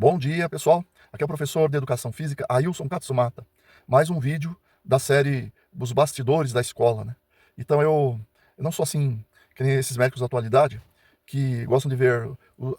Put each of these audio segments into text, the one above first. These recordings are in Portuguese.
Bom dia, pessoal. Aqui é o professor de Educação Física, Ailson Katsumata. Mais um vídeo da série Os Bastidores da Escola, né? Então eu não sou assim, que nem esses médicos da atualidade, que gostam de ver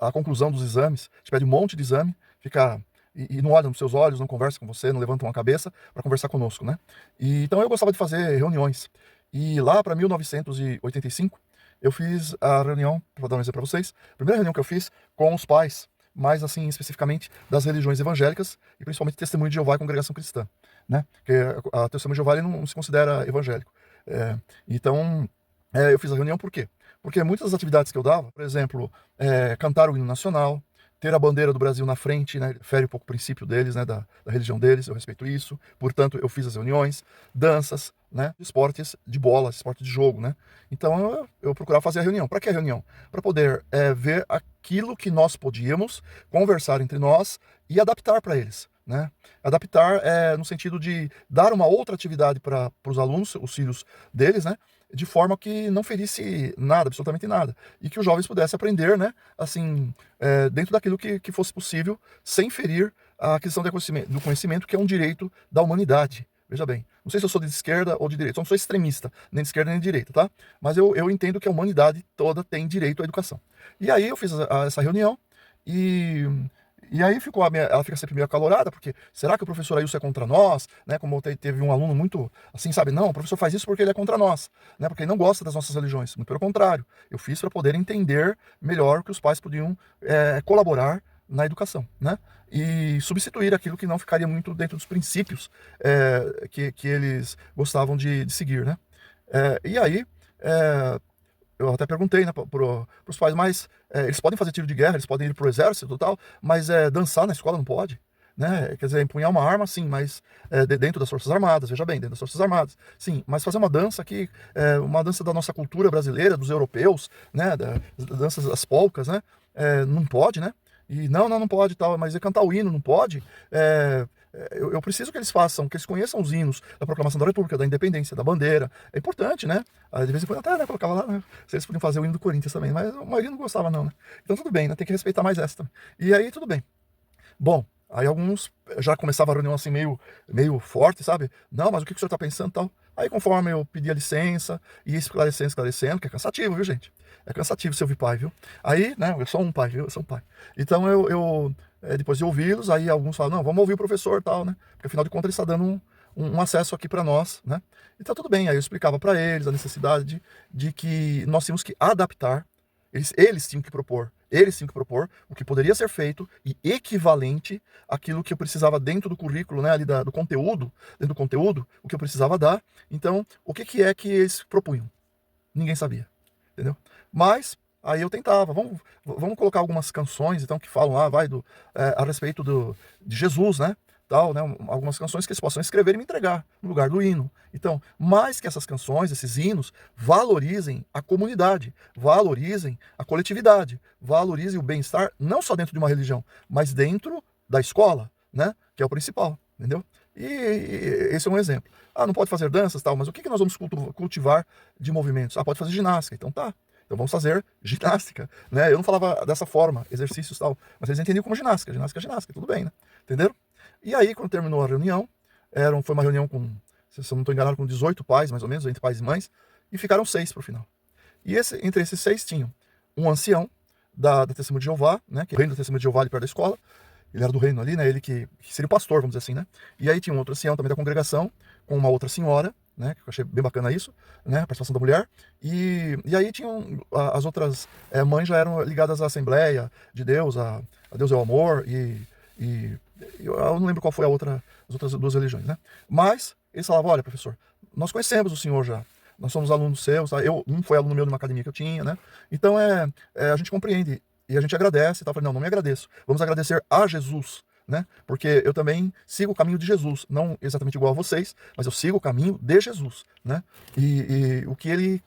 a conclusão dos exames, te pede um monte de exame, fica e não olha nos seus olhos, não conversa com você, não levanta uma cabeça para conversar conosco, né? Então eu gostava de fazer reuniões. E lá para 1985, eu fiz a reunião, para dar um exemplo para vocês, a primeira reunião que eu fiz com os pais, mais assim especificamente das religiões evangélicas e principalmente Testemunho de Jeová e Congregação Cristã, né? Porque a Testemunho de Jeová ele não se considera evangélico. É, então, eu fiz a reunião por quê? Porque muitas das atividades que eu dava, por exemplo, cantar o hino nacional, ter a bandeira do Brasil na frente, né, fere um pouco o princípio deles, né, da religião deles, eu respeito isso, portanto eu fiz as reuniões, danças, né, esportes de bola, esporte de jogo, né, então eu procurava fazer a reunião. Para que a reunião? Para poder ver aquilo que nós podíamos conversar entre nós e adaptar para eles, né, adaptar no sentido de dar uma outra atividade para os alunos, os filhos deles, né, de forma que não ferisse nada, absolutamente nada, e que os jovens pudessem aprender, né, assim, dentro daquilo que fosse possível, sem ferir a questão do conhecimento, que é um direito da humanidade. Veja bem, não sei se eu sou de esquerda ou de direita, eu não sou extremista, nem de esquerda nem de direita, tá? Mas eu entendo que a humanidade toda tem direito à educação. E aí eu fiz essa reunião e aí ela fica sempre meio acalorada, porque será que o professor Ailson é contra nós? Né? Como teve um aluno muito assim, sabe? Não, o professor faz isso porque ele é contra nós, né? Porque ele não gosta das nossas religiões. Muito pelo contrário, eu fiz para poder entender melhor que os pais podiam colaborar na educação, né? E substituir aquilo que não ficaria muito dentro dos princípios que eles gostavam de seguir, né? E aí, eu até perguntei, né, para os pais, mas eles podem fazer tiro de guerra, eles podem ir para o exército e tal, mas dançar na escola não pode, né? Quer dizer, empunhar uma arma, sim, mas dentro das Forças Armadas, veja bem, dentro das Forças Armadas, sim, mas fazer uma dança aqui, uma dança da nossa cultura brasileira, dos europeus, né, das danças, das polcas, né, não pode, né? E não pode, tal, mas cantar o hino não pode. Eu preciso que eles façam, que eles conheçam os hinos da Proclamação da República, da Independência, da bandeira. É importante, né? De vez em quando até, né, colocava lá, né? Se eles podiam fazer o hino do Corinthians também, mas a maioria não gostava não, né? Então tudo bem, né? Tem que respeitar mais essa também. E aí tudo bem. Bom, aí alguns já começava a reunião assim meio forte, sabe? Não, mas o que o senhor está pensando e tal? Aí conforme eu pedia licença, ia esclarecendo, que é cansativo, viu, gente? É cansativo ser ouvir pai, viu? Aí, né, eu sou um pai, viu? Eu sou um pai. Então depois de ouvi-los, aí alguns falam, não, vamos ouvir o professor e tal, né? Porque afinal de contas ele está dando um acesso aqui para nós, né? E tá tudo bem, aí eu explicava para eles a necessidade de que nós tínhamos que adaptar, eles tinham que propor. Eles tinham que propor o que poderia ser feito e equivalente àquilo que eu precisava dentro do currículo, né, ali do conteúdo, dentro do conteúdo, o que eu precisava dar. Então, o que é que eles propunham? Ninguém sabia, entendeu? Mas aí eu tentava, vamos colocar algumas canções, então, que falam lá, a respeito de Jesus, né? Tal, né, algumas canções que eles possam escrever e me entregar no lugar do hino. Então, mais que essas canções, esses hinos, valorizem a comunidade, valorizem a coletividade, valorizem o bem-estar, não só dentro de uma religião, mas dentro da escola, né, que é o principal, entendeu? E esse é um exemplo. Ah, não pode fazer danças, tal, mas o que nós vamos cultivar de movimentos? Ah, pode fazer ginástica, então tá. Então vamos fazer ginástica, né? Eu não falava dessa forma, exercícios e tal, mas eles entendiam como ginástica, ginástica, tudo bem, né? Entenderam? E aí, quando terminou a reunião, foi uma reunião com, se eu não estou enganado, com 18 pais, mais ou menos, entre pais e mães, e ficaram 6 para o final. E entre esses 6 tinham um ancião da Testemunha de Jeová, né? Que é o reino da Testemunha de Jeová ali perto da escola. Ele era do reino ali, né? Ele que seria o pastor, vamos dizer assim, né? E aí tinha um outro ancião também da congregação, com uma outra senhora, né? Que eu achei bem bacana isso, né? A participação da mulher. E aí tinham as outras mães já eram ligadas à Assembleia de Deus, a Deus é o Amor, e eu não lembro qual foi as outras duas religiões, né? Mas eles falavam, olha, professor, nós conhecemos o senhor já. Nós somos alunos seus, tá? Um foi aluno meu de uma academia que eu tinha, né? Então a gente compreende e a gente agradece, tá? Eu falei, não me agradeço. Vamos agradecer a Jesus, né? Porque eu também sigo o caminho de Jesus, não exatamente igual a vocês, mas eu sigo o caminho de Jesus, né? E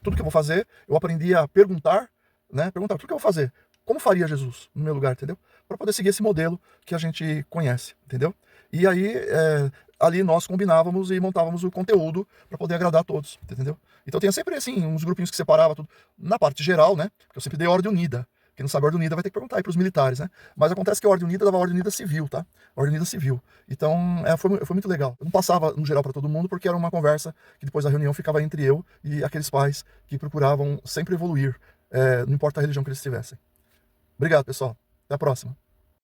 tudo que eu vou fazer, eu aprendi a perguntar, né? Perguntar tudo que eu vou fazer, como faria Jesus no meu lugar, entendeu? Para poder seguir esse modelo que a gente conhece, entendeu? E aí ali nós combinávamos e montávamos o conteúdo para poder agradar a todos, entendeu? Então tinha sempre assim uns grupinhos que separava tudo na parte geral, né? Porque eu sempre dei ordem unida. Quem não sabe a Ordem Unida vai ter que perguntar aí para os militares, né? Mas acontece que a Ordem Unida dava a Ordem Unida Civil, tá? A Ordem Unida Civil. Então, foi muito legal. Eu não passava, no geral, para todo mundo, porque era uma conversa que depois da reunião ficava entre eu e aqueles pais que procuravam sempre evoluir, não importa a religião que eles tivessem. Obrigado, pessoal. Até a próxima.